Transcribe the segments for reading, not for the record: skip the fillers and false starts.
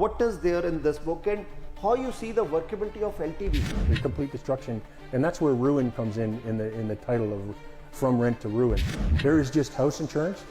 what is there in this book and how you see the workability of LTV. The complete destruction, and that's where ruin comes in the title of From Rent to Ruin. There is just house insurance,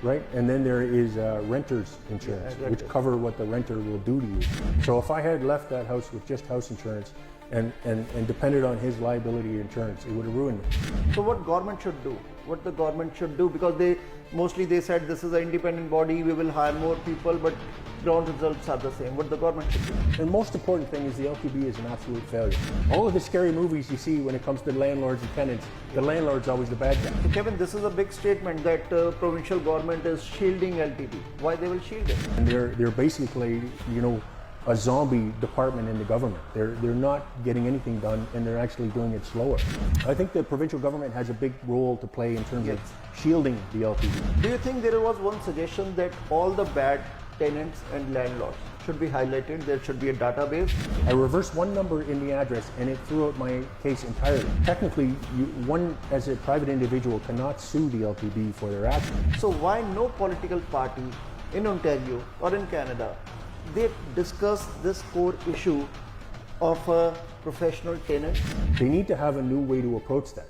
right? And then there is renter's insurance, which cover what the renter will do to you. So if I had left that house with just house insurance and depended on his liability insurance, it would have ruined me. So what government should do? What the government should do? Because they said this is an independent body, we will hire more people, but ground results are the same. What the government should do? The most important thing is the LTB is an absolute failure. All of the scary movies you see when it comes to landlords and tenants, the landlord's always the bad guy. So Kevin, this is a big statement that provincial government is shielding LTB. Why they will shield it? And they're basically, a zombie department in the government. They're not getting anything done, and they're actually doing it slower. I think the provincial government has a big role to play in terms of shielding the LTV. Do you think there was one suggestion that all the bad tenants and landlords should be highlighted? There should be a database. I reversed one number in the address, and it threw out my case entirely. Technically, one as a private individual cannot sue the LTB for their actions. So why no political party in Ontario or in Canada they discuss this core issue of a professional tenant? They need to have a new way to approach that.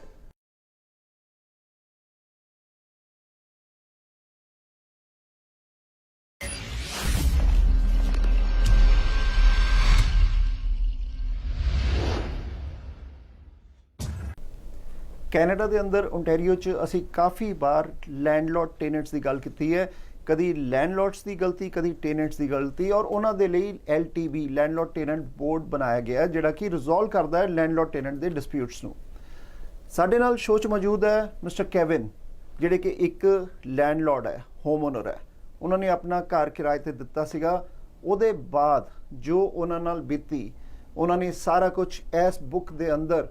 Canada ਦੇ ਅੰਦਰ Ontario 'ਚ ਅਸੀਂ ਕਾਫੀ ਵਾਰ landlord tenants ਦੀ ਗੱਲ ਕੀਤੀ ਹੈ, ਕਦੀ ਲੈਂਡਲੋਰਡਸ ਦੀ ਗਲਤੀ, ਕਦੀ ਟੈਨੈਂਟਸ ਦੀ ਗਲਤੀ, ਔਰ ਉਹਨਾਂ ਦੇ ਲਈ LTB ਲੈਂਡਲੋਰਡ ਟੈਨੈਂਟ ਬੋਰਡ ਬਣਾਇਆ ਗਿਆ ਜਿਹੜਾ ਕਿ ਰਿਜ਼ੋਲਵ ਕਰਦਾ ਹੈ ਲੈਂਡਲੋਰਡ ਟੈਨੈਂਟ ਦੇ ਡਿਸਪਿਊਟਸ ਨੂੰ। ਸਾਡੇ ਨਾਲ ਸ਼ੋਅ 'ਚ ਮੌਜੂਦ ਹੈ ਮਿਸਟਰ ਕੈਵਿਨ, ਜਿਹੜੇ ਕਿ ਇੱਕ ਲੈਂਡਲੋਰਡ ਹੈ, ਹੋਮ ਓਨਰ ਹੈ। ਉਹਨਾਂ ਨੇ ਆਪਣਾ ਘਰ ਕਿਰਾਏ ਤੇ ਦਿੱਤਾ ਸੀਗਾ। ਉਹਦੇ ਬਾਅਦ ਜੋ ਉਹਨਾਂ ਨਾਲ ਬੀਤੀ, ਉਹਨਾਂ ਨੇ ਸਾਰਾ ਕੁਝ ਇਸ ਬੁੱਕ ਦੇ ਅੰਦਰ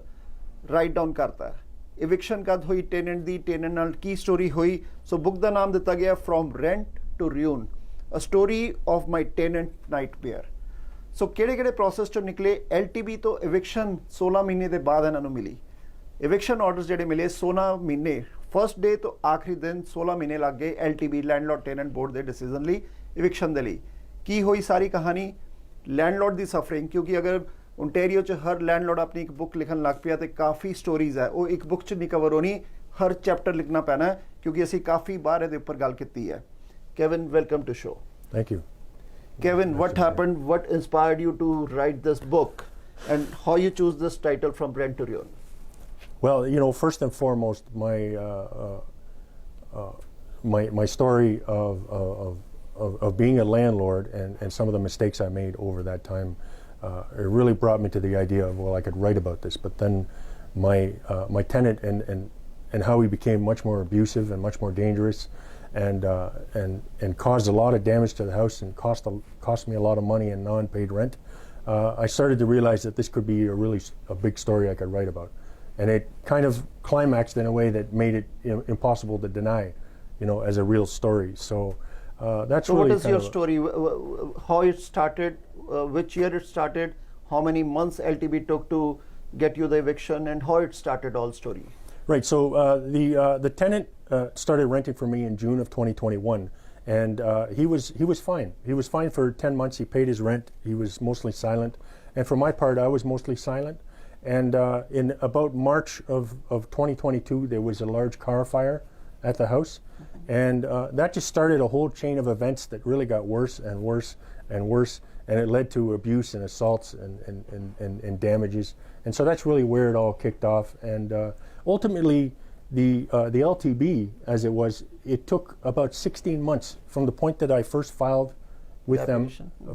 ਰਾਈਟ ਡਾਊਨ ਕਰਤਾ ਹੈ। ਇਵਿਕਸ਼ਨ ਕਦ ਹੋਈ ਟੈਨੈਂਟ ਦੀ, ਟੈਨੈਂਟ ਨਾਲ ਕੀ ਸਟੋਰੀ ਹੋਈ। ਸੋ ਬੁੱਕ ਦਾ ਨਾਮ ਦਿੱਤਾ ਗਿਆ from rent to ruin, a story of my tenant nightmare. So ਕਿਹੜੇ ਪ੍ਰੋਸੈਸ ਚੋਂ ਨਿਕਲੇ। LTB ਤੋਂ ਇਵਿਕਸ਼ਨ 16 ਮਹੀਨੇ ਦੇ ਬਾਅਦ ਇਹਨਾਂ ਨੂੰ ਮਿਲੀ। ਇਵਿਕਸ਼ਨ ਆਰਡਰਸ ਜਿਹੜੇ ਮਿਲੇ 16 ਮਹੀਨੇ, ਫਸਟ ਡੇ ਤੋਂ ਆਖਰੀ ਦਿਨ 16 ਮਹੀਨੇ ਲੱਗ ਗਏ LTB ਲੈਂਡਲੋਰਡ ਟੈਨੈਂਟ ਬੋਰਡ ਦੇ ਡਿਸੀਜਨ ਲਈ, ਇਵਿਕਸ਼ਨ ਦੇ ਲਈ। ਕੀ ਹੋਈ ਸਾਰੀ ਕਹਾਣੀ? ਲੈਂਡਲੋਰਡ ਦੀ ਸਫਰਿੰਗ, ਕਿਉਂਕਿ ਅਗਰ ਓਨਟਾਰੀਓ 'ਚ ਹਰ ਲੈਂਡਲੋਰਡ ਆਪਣੀ ਇੱਕ ਬੁੱਕ ਲਿਖਣ ਲੱਗ ਪਿਆ ਤੇ ਕਾਫੀ ਸਟੋਰੀਜ਼ ਹੈ, ਉਹ ਇੱਕ ਬੁੱਕ 'ਚ ਨਹੀਂ ਕਵਰ ਹੋਣੀ, ਹਰ ਚੈਪਟਰ ਲਿਖਣਾ ਪੈਣਾ ਹੈ, ਕਿਉਂਕਿ ਅਸੀਂ ਕਾਫੀ ਵਾਰ ਇਹਦੇ ਉੱਪਰ ਗੱਲ ਕੀਤੀ ਹੈ। Kevin, welcome to show. Thank you. Kevin, what happened? What inspired you to write this book, and how you choose this title From Rent to Ruin? Well, first and foremost, my story of being a landlord and some of the mistakes I made over that time, it really brought me to the idea of, well, I could write about this. But then my tenant and how he became much more abusive and much more dangerous, and caused a lot of damage to the house and cost me a lot of money in non-paid rent. I started to realize that this could be a big story I could write about, and it kind of climaxed in a way that made it impossible to deny, as a real story. So that's so really. What is your story? How it started? Which year it started? How many months LTB took to get you the eviction, and how it started? All story. Right. So the tenant started renting for me in June of 2021, and he was fine. He was fine for 10 months. He paid his rent. He was mostly silent, and for my part, I was mostly silent. And in about March of 2022, there was a large car fire at the house, and that just started a whole chain of events that really got worse and worse and worse, and it led to abuse and assaults and damages. And so that's really where it all kicked off. And ultimately, the LTB, as it was, it took about 16 months from the point that I first filed with them,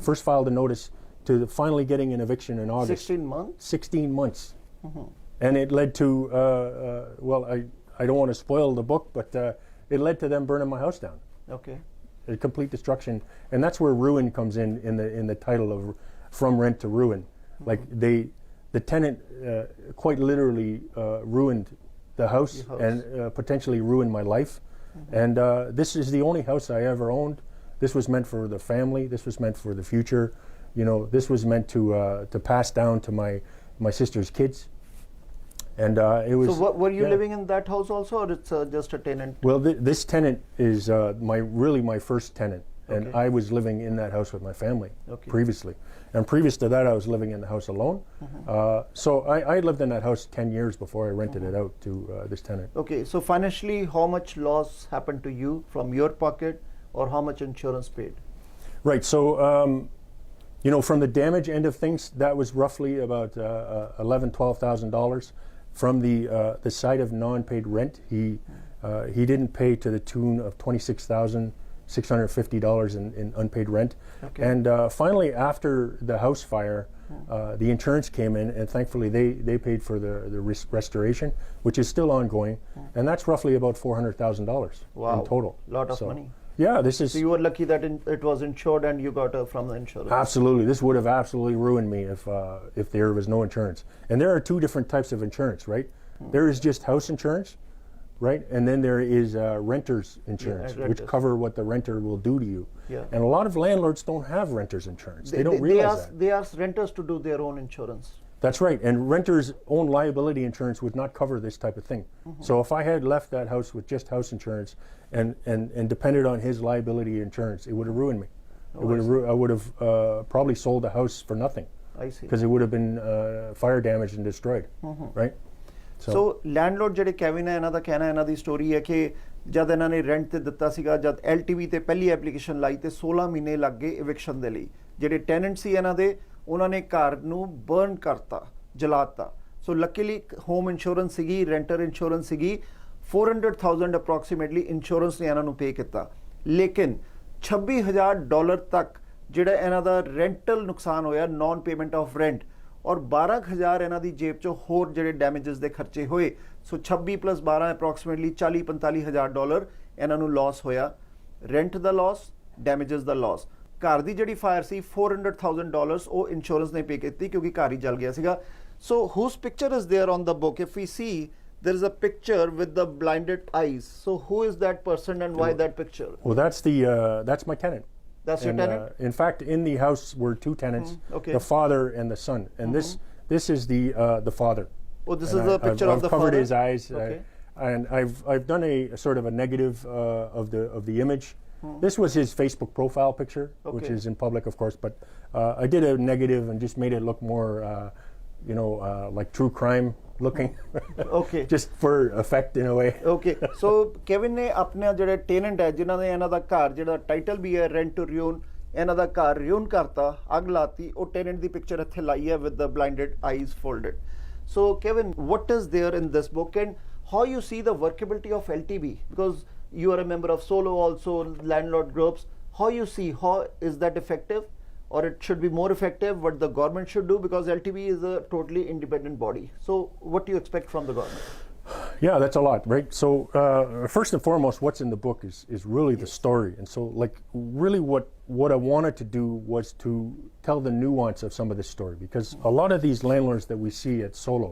first filed a notice, to finally getting an eviction in August. 16 months? 16 months. Mm-hmm. And it led to, well, I don't want to spoil the book, but it led to them burning my house down. Okay. A complete destruction. And that's where ruin comes in the title of From Rent to Ruin. Mm-hmm. Like the tenant quite literally ruined the house. And potentially ruined my life. Mm-hmm. And this is the only house I ever owned. This was meant for the family. This was meant for the future. This was meant to pass down to my sister's kids. And it was. So were you living in that house also, or it's just a tenant? Well, this tenant is my first tenant. And I was living in that house with my family previously. And previous to that, I was living in the house alone. So I lived in that house 10 years before I rented it out to this tenant. Okay, so financially, how much loss happened to you from your pocket, or how much insurance paid? Right, so you know, from the damage end of things, that was roughly about $11,000-12,000. From the side of non-paid rent, he didn't pay to the tune of $26,650 in unpaid rent. And finally, after the house fire, the insurance came in, and thankfully they paid for the restoration, which is still ongoing, and that's roughly about $400,000 in total. Lot of money. Yeah, this is. So you were lucky that it was insured and you got from the insurance. Absolutely, this would have absolutely ruined me if there was no insurance. And there are two different types of insurance, right? There is just house insurance, right? And then there is renter's insurance, which cover what the renter will do to you. And a lot of landlords don't have renter's insurance. They don't realize that. They ask renters to do their own insurance. That's right, and renters' own liability insurance would not cover this type of thing. So if I had left that house with just house insurance and depended on his liability insurance, it would have ruined me. I would have probably sold the house for nothing. I see. Because it would have been fire damaged and destroyed, right? So landlord ਜਿਹੜੇ Kevin ਹੈ, ਇਹਨਾਂ ਦਾ ਕਹਿਣਾ, ਇਹਨਾਂ ਦੀ story ਹੈ ਕਿ ਜਦ ਇਹਨਾਂ ਨੇ ਰੈਂਟ ਤੇ ਦਿੱਤਾ ਸੀਗਾ, ਜਦ LTV ਤੇ ਪਹਿਲੀ ਐਪਲੀਕੇਸ਼ਨ ਲਾਈ ਤੇ 16 ਮਹੀਨੇ ਲੱਗ ਗਏ ਇਵਿਕਸ਼ਨ ਦੇ ਲਈ। ਜਿਹੜੇ ਟੈਨੈਂਟ ਸੀ ਇਹਨਾਂ ਦੇ, ਉਹਨਾਂ ਨੇ ਘਰ ਨੂੰ ਬਰਨ ਕਰਤਾ, ਜਲਾਤਾ। ਸੋ ਲੱਕੀਲੀ ਹੋਮ ਇੰਸ਼ੋਰੈਂਸ ਸੀਗੀ, ਰੈਂਟਰ ਇੰਸ਼ੋਰੈਂਸ ਸੀਗੀ, $400,000 ਅਪਰੋਕਸੀਮੇਟਲੀ ਇੰਸ਼ੋਰੈਂਸ ਨੇ ਇਹਨਾਂ ਨੂੰ ਪੇ ਕੀਤਾ। ਲੇਕਿਨ $26,000 ਤੱਕ ਜਿਹੜਾ ਇਹਨਾਂ ਦਾ ਰੈਂਟਲ ਨੁਕਸਾਨ ਹੋਇਆ, ਨੌਨ ਪੇਮੈਂਟ ਆਫ ਰੈਂਟ, ਔਰ 12,000 ਇਹਨਾਂ ਦੀ ਜੇਬ ਚੋਂ ਹੋਰ ਜਿਹੜੇ ਡੈਮੇजेस ਦੇ ਖਰਚੇ ਹੋਏ। ਸੋ 26 + 12 ਅਪਰੋਕਸੀਮੇਟਲੀ $40,000-45,000 ਇਹਨਾਂ ਨੂੰ ਲਾਸ ਹੋਇਆ। ਰੈਂਟ ਦਾ ਲਾਸ, ਡੈਮੇजेस ਦਾ ਲਾਸ। ਘਰ ਦੀ ਜਿਹੜੀ ਫਾਇਰ ਸੀ $400,000 ਉਹ ਇੰਸ਼ੋਰੈਂਸ ਨੇ ਪੇ ਕੀਤੀ ਕਿਉਂਕਿ ਘਰ ਹੀ ਜਲ ਗਿਆ ਸੀਗਾ। ਸੋ whose picture is there on the book? If we see, there is a picture with the blinded eyes. So who is that person and why that picture? Well, that's my tenant. That's your tenant? In fact, in the house were two tenants, the father and the son. And this is the father. Oh, this is the picture of the father? I've covered his eyes, and I've done a sort of a negative of the image. This was his Facebook profile picture, which is in public, of course. But I did a negative and just made it look more, like true crime looking. Just for effect in a way. So Kevin ਨੇ ਆਪਣੇ ਜਿਹੜੇ tenant ਹੈ, ਜਿਨ੍ਹਾਂ ਨੇ ਇਹਨਾਂ ਦਾ ਘਰ ਜਿਹੜਾ title ਵੀ ਹੈ ਰੈਂਟ ਟੂ ਰਿਊਨ, ਇਹਨਾਂ ਦਾ ਘਰ ਰਿਊਨ ਕਰਤਾ, ਅੱਗ ਲਾਤੀ, ਉਹ ਟੈਨੈਂਟ ਦੀ ਪਿਕਚਰ ਇੱਥੇ ਲਾਈ ਹੈ with the blinded eyes folded. So Kevin, what is there in this book and how you see the workability of LTV? Because you are a member of Solo also, landlord groups. How you see, how is that effective? Or it should be more effective, what the government should do, because LTV is a totally independent body. So what do you expect from the government? Yeah, that's a lot, right? So first and foremost, what's in the book is really the story. And so like really what I wanted to do was to tell the nuance of some of this story, because a lot of these landlords that we see at Solo,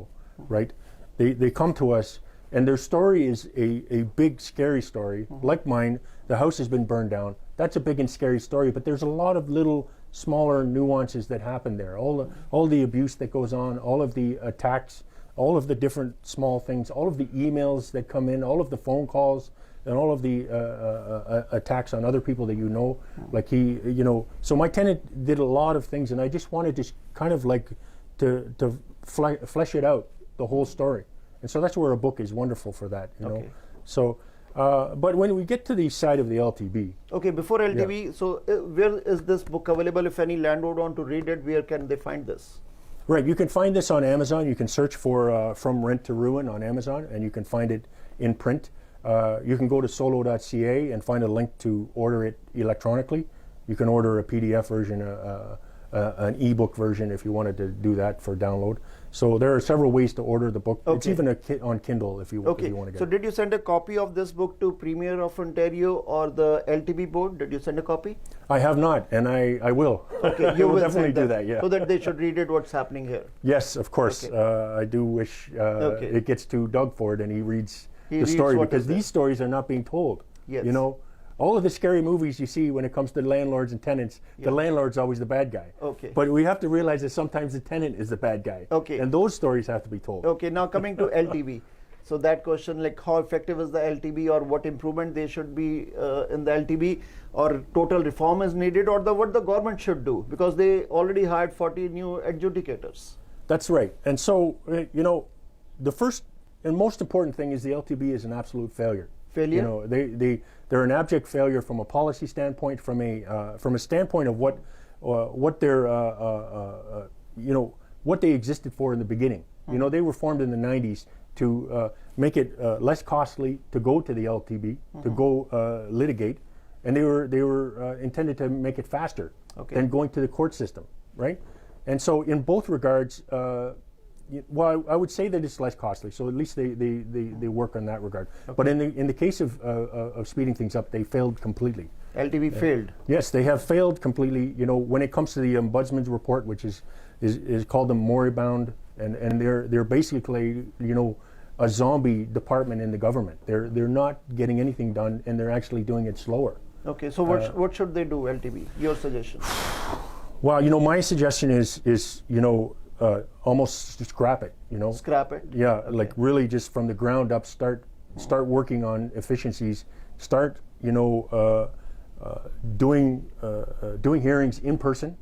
right, they come to us and their story is a big scary story. Like mine, the house has been burned down. That's a big and scary story, but there's a lot of little smaller nuances that happen there. All the abuse that goes on, all of the attacks, all of the different small things, all of the emails that come in, all of the phone calls, and all of the attacks on other people that you know. Like so my tenant did a lot of things, and I just wanted to kind of like to flesh it out, the whole story. And so that's where a book is wonderful for that, you know. So, but when we get to the side of the LTV. Okay, before LTV, so where is this book available? If any landlord want to read it, where can they find this? Right, you can find this on Amazon. You can search for From Rent to Ruin on Amazon, and you can find it in print. You can go to solo.ca and find a link to order it electronically. You can order a PDF version, an ebook version if you wanted to do that for download. So there are several ways to order the book. It's even on Kindle if you want to get it. So did you send a copy of this book to Premier of Ontario or the LTV board? Did you send a copy? I have not, and I will. Okay, you will definitely do that, yeah. So that they should read it, what's happening here. Yes, of course. I do wish it gets to Doug Ford and he reads the story, because these stories are not being told. Yes. You know, all of the scary movies you see when it comes to landlords and tenants, the landlord's always the bad guy. But we have to realize that sometimes the tenant is the bad guy. And those stories have to be told. Okay, now coming to LTV. So that question, like how effective is the LTB, or what improvement they should be in the LTB, or total reform is needed, or what the government should do, because they already hired 40 new adjudicators. That's right. And so, the first and most important thing is the LTB is an absolute failure. Failure? They're an abject failure from a policy standpoint, from a standpoint of what they existed for in the beginning. They were formed in the 90s to make it less costly to go to the LTB, to go litigate, and they were intended to make it faster than going to the court system, right? And so in both regards, I would say that it's less costly. So at least they work on that regard. But in the case of speeding things up, they failed completely. LTB failed. Yes, they have failed completely. When it comes to the ombudsman's report, which is called the moribund, and they're basically a zombie department in the government. They're not getting anything done, and they're actually doing it slower. Okay, so what should they do, LTB? Your suggestion? Well, my suggestion is almost scrap it. Scrap it. Yeah, like really just from the ground up, start working on efficiencies. Start doing hearings in person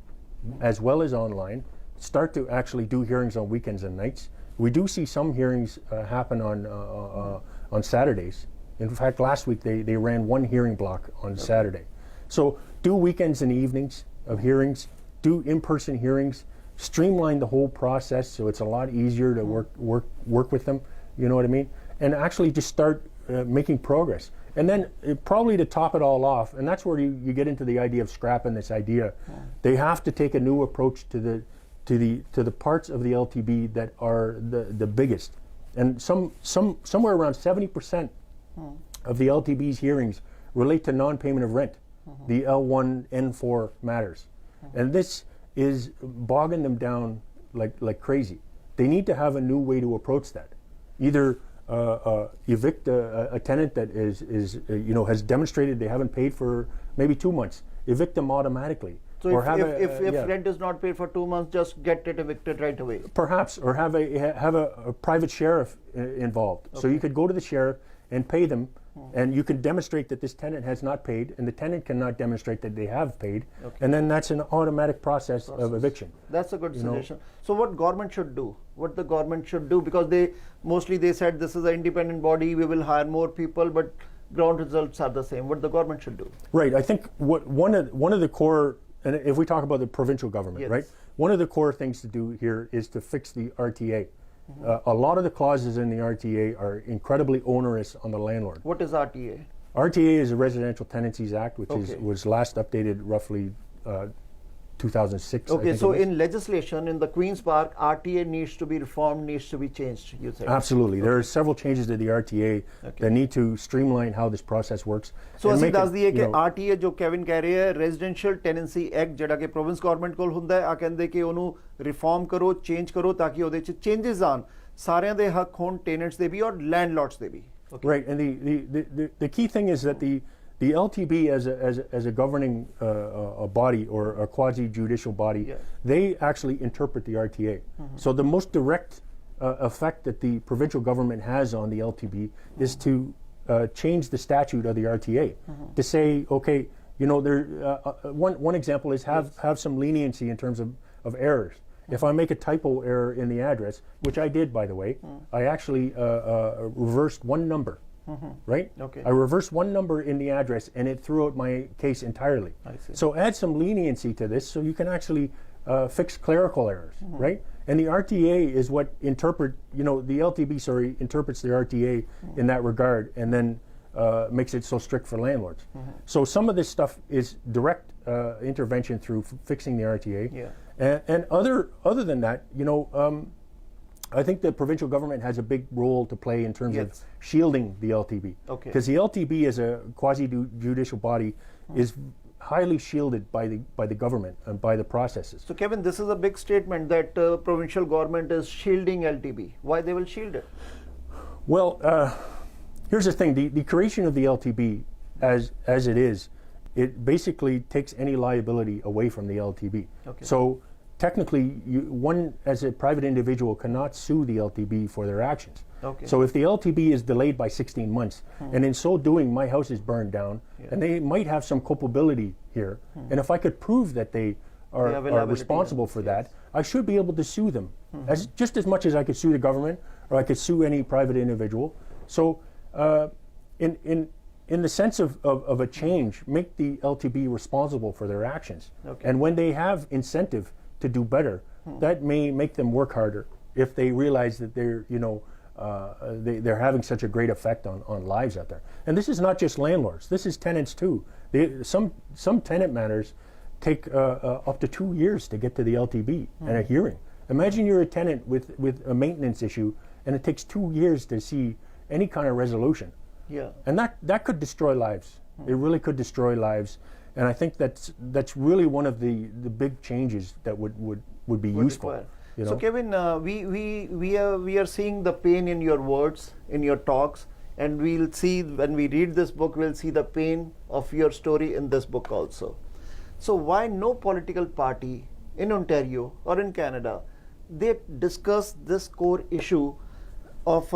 as well as online. Start to actually do hearings on weekends and nights. We do see some hearings happen on Saturdays. In fact, last week they ran one hearing block on Saturday. So do weekends and evenings of hearings. Do in-person hearings. Streamline the whole process so it's a lot easier to work with them. You know what I mean? And actually just start making progress. And then probably to top it all off, and that's where you get into the idea of scrapping this idea. They have to take a new approach to the parts of the LTB that are the biggest. And somewhere around 70% of the LTB's hearings relate to non-payment of rent, the L1, N4 matters. And this is bogging them down like crazy. They need to have a new way to approach that. Either evict a tenant that has demonstrated they haven't paid for maybe 2 months. Evict them automatically. So if rent is not paid for 2 months, just get it evicted right away. Perhaps, or have a private sheriff involved. Okay. So you could go to the sheriff and pay them, and you can demonstrate that this tenant has not paid, and the tenant cannot demonstrate that they have paid, and then that's an automatic process of eviction. That's a good suggestion. So what government should do? What the government should do? Because they said this is an independent body, we will hire more people, but ground results are the same. What the government should do? Right. I think one of the core, and if we talk about the provincial government, right, one of the core things to do here is to fix the RTA. A lot of the clauses in the RTA are incredibly onerous on the landlord. What is RTA? RTA is a Residential Tenancies Act, which was last updated roughly 2006. Okay, so in legislation, in the Queen's Park, RTA needs to be reformed, needs to be changed, you say? Absolutely. There are several changes to the RTA that need to streamline how this process works. So ਅਸੀਂ ਦੱਸ ਦਈਏ ਕਿ RTA ਜੋ Kevin ਕਹਿ ਰਹੇ ਹੈ residential tenancy act ਜਿਹੜਾ ਕਿ ਪ੍ਰੋਵਿੰਸ ਗਵਰਨਮੈਂਟ ਕੋਲ ਹੁੰਦਾ ਹੈ ਆ ਕਹਿੰਦੇ ਕਿ ਉਹਨੂੰ ਰਿਫਾਰਮ ਕਰੋ ਚੇਂਜ ਕਰੋ ਤਾਂ ਕਿ ਉਹਦੇ 'ਚ ਚੇਂਜਸ ਆਣ ਸਾਰਿਆਂ ਦੇ ਹੱਕ ਹੋਣ ਟੈਨੈਂਟਸ ਦੇ ਵੀ ਔਰ ਲੈਂਡਲੌਰਡਸ ਦੇ ਵੀ. Right, and the key thing is that the LTB as a governing body or a quasi-judicial body, they actually interpret the RTA. So the most direct effect that the provincial government has on the LTB is to change the statute of the RTA to say, okay, one example is have some leniency in terms of errors. If I make a typo error in the address, which I did, by the way, I actually reversed one number. Right? Okay. I reversed one number in the address and it threw out my case entirely. I see. So add some leniency to this so you can actually fix clerical errors, right? And the RTA is what the LTB, interprets the RTA in that regard and then makes it so strict for landlords. So some of this stuff is direct intervention through fixing the RTA. And other than that, I think the provincial government has a big role to play in terms of shielding the LTB. Because the LTB as a quasi-judicial body is highly shielded by the government and by the processes. So Kevin, this is a big statement that provincial government is shielding LTB. Why they will shield it? Well, here's the thing. The creation of the LTB as it is, it basically takes any liability away from the LTB. So technically, one as a private individual cannot sue the LTB for their actions. Okay. So if the LTB is delayed by 16 months, and in so doing, my house is burned down, and they might have some culpability here, and if I could prove that they are liability responsible for that, yes. I should be able to sue them, just as much as I could sue the government, or I could sue any private individual. So in the sense of a change, make the LTB responsible for their actions. Okay. And when they have incentive to do better, that may make them work harder if they realize that they're, they're having such a great effect on lives out there. And this is not just landlords, this is tenants too. Some tenant matters take up to 2 years to get to the LTB and a hearing. Imagine you're a tenant with a maintenance issue and it takes 2 years to see any kind of resolution. Yeah. And that could destroy lives. It really could destroy lives. And I think that's really one of the big changes that would be useful. Require. You know? So Kevin, we are seeing the pain in your words, in your talks, and we'll see when we read this book, we'll see the pain of your story in this book also. So why no political party in Ontario or in Canada, they discuss this core issue of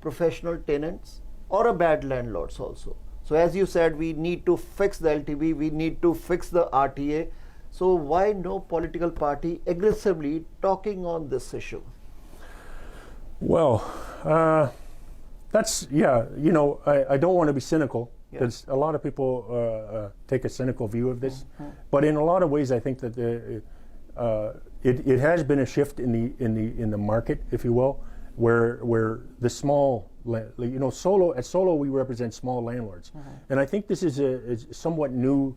professional tenants or a bad landlords also? So as you said, we need to fix the LTB, we need to fix the RTA. So why no political party aggressively talking on this issue? Well, that's, I don't want to be cynical, because a lot of people take a cynical view of this. But in a lot of ways, I think that it has been a shift in the market, if you will, where the small, at Solo we represent small landlords. And I think this is a somewhat new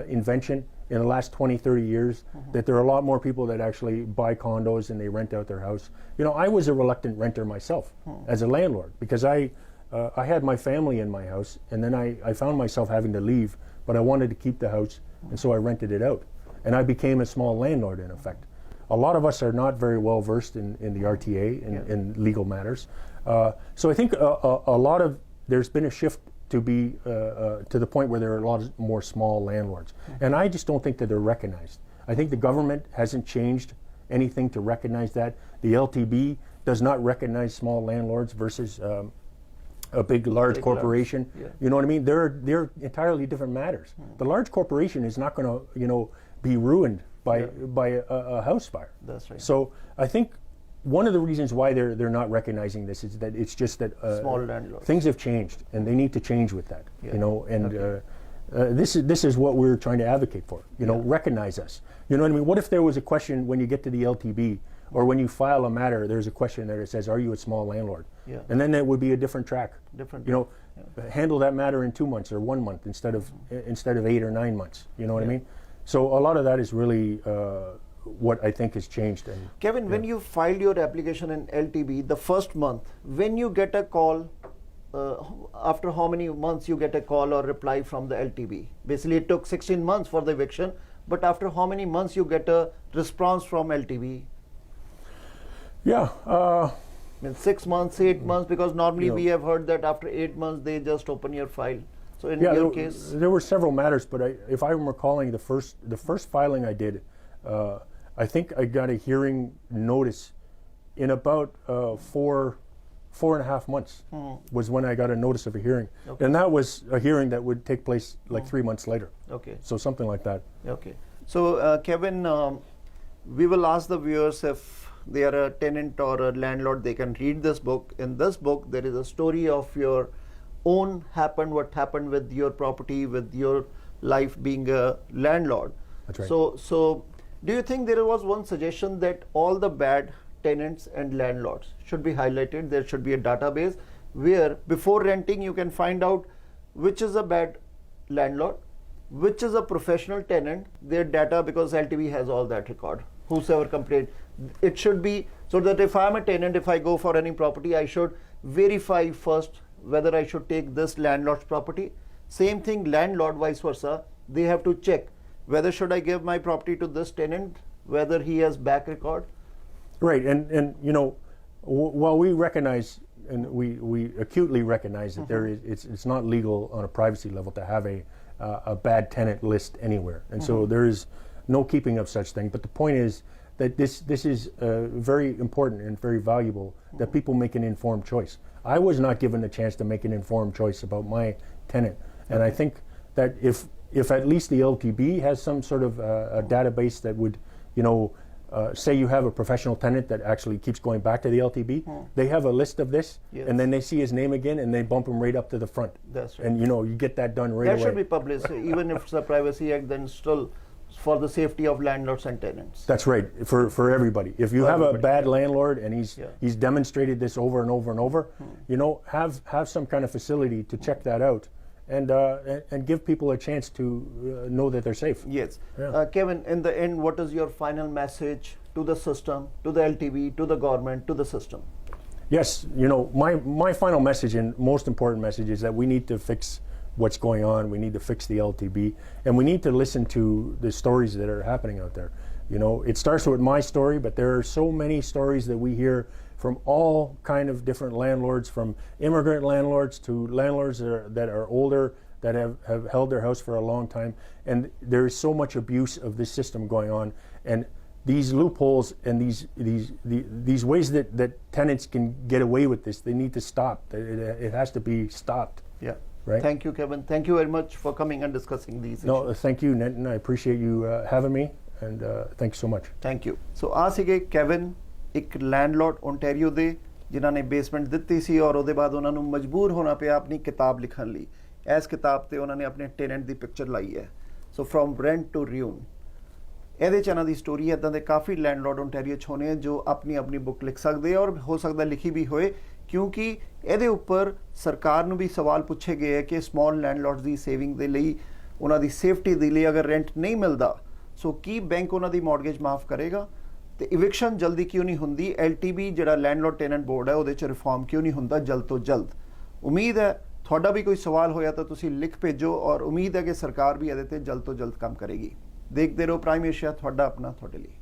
invention in the last 20, 30 years, that there are a lot more people that actually buy condos and they rent out their house. I was a reluctant renter myself as a landlord, because I had my family in my house, and then I found myself having to leave, but I wanted to keep the house, and so I rented it out. And I became a small landlord, in effect. A lot of us are not very well versed in the RTA and in legal matters. So I think there's been a shift to be to the point where there are a lot more small landlords. And I just don't think that they're recognized. I think the government hasn't changed anything to recognize that. The LTB does not recognize small landlords versus a large corporation. Yeah. You know what I mean? They're entirely different matters. The large corporation is not going to, be ruined by a house fire. That's right. So I think one of the reasons why they're not recognizing this is that it's just that small landlords, things have changed, and they need to change with that. This is what we're trying to advocate for. Recognize us. You know what I mean? What if there was a question when you get to the LTB, or when you file a matter, there's a question there that says, "Are you a small landlord?" Yeah. And then it would be a different track. Handle that matter in 2 months or 1 month instead of 8 or 9 months. You know what I mean? So a lot of that is really what I think has changed. And Kevin, when you filed your application in LTB, the first month, when you get a call, after how many months you get a call or reply from the LTB? Basically, it took 16 months for the eviction, but after how many months you get a response from LTB? Yeah. 6 months, 8 months, because normally we have heard that after 8 months they just open your file. So in your case, there were several matters, but if I'm recalling the first filing I did, I think I got a hearing notice in about 4.5 months was when I got a notice of a hearing, and that was a hearing that would take place like 3 months later. Okay. So something like that. Okay. So Kevin, we will ask the viewers if they are a tenant or a landlord, they can read this book. In this book, there is a story of your own what happened with your property, with your life being a landlord. That's right. So do you think there was one suggestion that all the bad tenants and landlords should be highlighted? There should be a database where before renting you can find out which is a bad landlord, which is a professional tenant, their data, because LTV has all that record. Whosoever complained, it should be so that if I'm a tenant, if I go for any property, I should verify first whether I should take this landlord's property. Same thing, landlord, vice versa. They have to check whether should I give my property to this tenant, whether he has back record. Right, and while we recognize and we acutely recognize that there is it's not legal on a privacy level to have a bad tenant list anywhere, and so there is no keeping of such thing. But the point is, that this is very important and very valuable that people make an informed choice. I was not given the chance to make an informed choice about my tenant, and I think that if at least the LTB has some sort of a database that would, say you have a professional tenant that actually keeps going back to the LTB, they have a list of this, Yes. and then they see his name again, and they bump him right up to the front. That's right. And you get that done right That away. should be published, even if it's a Privacy Act, then still for the safety of landlords and tenants. That's right, for everybody. If you For have a everybody, bad landlord and he's demonstrated this over and over and over, have some kind of facility to check that out, and give people a chance to know that they're safe. Yes. Yeah. Kevin, in the end, what is your final message to the system, to the LTV, to the government, to the system? Yes, my final message and most important message is that we need to fix what's going on. We need to fix the LTB, and we need to listen to the stories that are happening out there. It starts with my story, but there are so many stories that we hear from all kind of different landlords, from immigrant landlords to landlords that are older, that have held their house for a long time, and there is so much abuse of this system going on, and these loopholes and these ways that tenants can get away with this, they need to stop. It has to be stopped. Yeah. Right. Thank you, Kevin. Thank you very much for coming and discussing these issues. No, thank you, Nitin. I appreciate you having me, and thank you so much. Thank you. So ਆ ਸੀਗੇ Kevin, ਇੱਕ ਲੈਂਡਲॉर्ड Ontario ਦੇ, ਜਿਨ੍ਹਾਂ ਨੇ basement ਦਿੱਤੀ ਸੀ ਔਰ ਉਹਦੇ ਬਾਅਦ ਉਹਨਾਂ ਨੂੰ ਮਜਬੂਰ ਹੋਣਾ ਪਿਆ ਆਪਣੀ ਕਿਤਾਬ ਲਿਖਣ ਲਈ। ਇਸ ਕਿਤਾਬ ਤੇ ਉਹਨਾਂ ਨੇ ਆਪਣੇ ਟੈਨੈਂਟ ਦੀ ਪਿਕਚਰ ਲਾਈ ਹੈ। ਸੋ ਫਰੋਮ ਰੈਂਟ ਟੂ ਰਿਊਨ, ਇਹਦੇ ਚ ਇਹਨਾਂ ਦੀ ਸਟੋਰੀ ਇੱਦਾਂ ਦੇ ਕਾਫੀ ਲੈਂਡਲॉर्ड ਓਨਟਾਰੀਓ ਚ ਹੋਣੇ ਜੋ ਆਪਣੀ ਆਪਣੀ ਬੁੱਕ ਲਿਖ ਸਕਦੇ ਔਰ ਹੋ ਸਕਦਾ ਲਿਖੀ ਵੀ ਹੋਏ, ਕਿਉਂਕਿ ਇਹਦੇ ਉੱਪਰ ਸਰਕਾਰ ਨੂੰ ਵੀ ਸਵਾਲ ਪੁੱਛੇ ਗਏ ਹੈ ਕਿ ਸਮਾਲ ਲੈਂਡਲॉर्ड्स ਦੀ ਸੇਵਿੰਗ ਦੇ ਲਈ, ਉਹਨਾਂ ਦੀ ਸੇਫਟੀ ਦੇ ਲਈ ਅਗਰ ਰੈਂਟ ਨਹੀਂ ਮਿਲਦਾ, ਸੋ ਕੀ ਬੈਂਕ ਉਹਨਾਂ ਦੀ ਮੌਰਗੇਜ ਮਾਫ ਕਰੇਗਾ, ਤੇ ਇਵਿਕਸ਼ਨ ਜਲਦੀ ਕਿਉਂ ਨਹੀਂ ਹੁੰਦੀ, LTB ਜਿਹੜਾ ਲੈਂਡਲॉर्ड ਟੈਨੈਂਟ ਬੋਰਡ ਹੈ ਉਹਦੇ ਚ ਰਿਫਾਰਮ ਕਿਉਂ ਨਹੀਂ ਹੁੰਦਾ ਜਲਦ ਤੋਂ ਜਲਦ। ਉਮੀਦ ਹੈ ਤੁਹਾਡਾ ਵੀ ਕੋਈ ਸਵਾਲ ਹੋਇਆ ਤਾਂ ਤੁਸੀਂ ਲਿਖ ਭੇਜੋ, ਔਰ ਉਮੀਦ ਹੈ ਕਿ ਸਰਕਾਰ ਵੀ ਇਹਦੇ ਤੇ ਜਲਦ ਤੋਂ ਜਲਦ ਕੰਮ ਕਰੇਗੀ। ਦੇਖਦੇ ਰਹੋ ਪ੍ਰਾਈਮ ਏਸ਼ੀਆ, ਤੁਹਾਡਾ ਆਪਣਾ ਤੁਹਾਡੇ ਲਈ।